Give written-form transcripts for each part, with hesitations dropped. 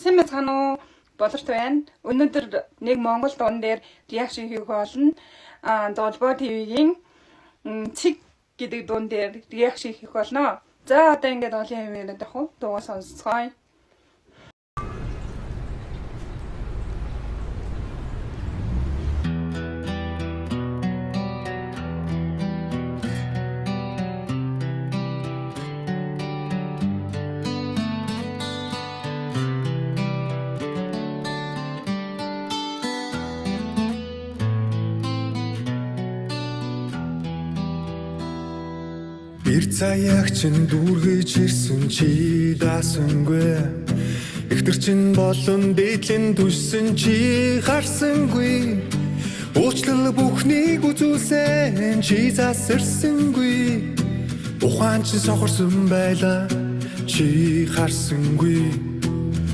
Сайн байна уу? Болорт байна. Өнөөдөр нэг Монгол дуун дээр реакшн хийх болно. Долбоо ТV-ийн цэг гэдэг дуун дээр реакшн хийх болно. За одоо ингээд олон юм яриад авах уу? Дуугаа сонсцгоё. Bir цаяг чин дүүргэж ирсэн чи даасангүй. Ихтер чин болон дээдлэн түшсэн чи харсангүй. Уучлал бүхнийг үзүүлсэн чи засарсангүй. Ухаан чи сохорсон байлаа чи харсангүй.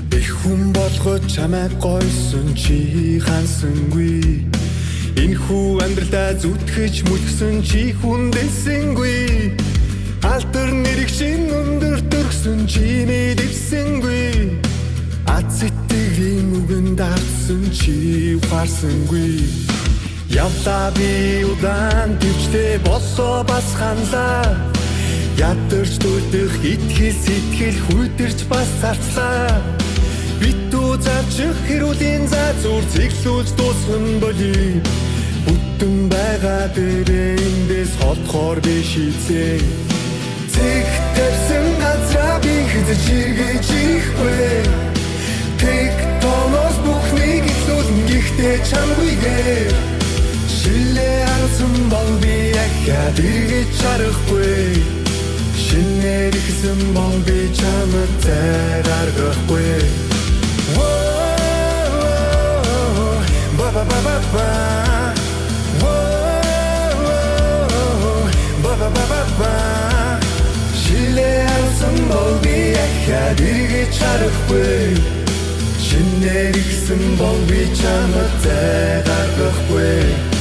Их хүн болгож чамайг гойсон чи хансангүй. Энэхүү амьдралдаа зүтгэж мүлгсэн чи хүндэлсэнгүй. Алтар нэрийг шин өндөр төрсөн чи мэдэрсэнгүй. Аз итгэлийн үгэнд дагсан чи ухаарсангүй. Явлаа би удаан төвчтэй болсоо бас ханлаа. Ядарч дуудах итгэл сэтгэл хүйтэрч бас зарцлаа. Битүү зарчих хэрүүлийн зазуур цэглүүлж дуусган болий. Бүтэн байгаа дээрээ эндээс холдохоор би шийдсэн. Цэг тавьсан газраа би хэзээ чиргэж ирэхгүй. Тэг тооноос бүхнийг ихлүүлэн гихтээ чамгүйгээр. Шилээ арсан бол би ахаад эргэж чарахгүй. Шинээр ихсэн бол би чамд зараргахгүй. Шилээ алсан бол би ахаад эргэж чарахгүй. Шинээр ихсэн бол би чамд зараргахгүй.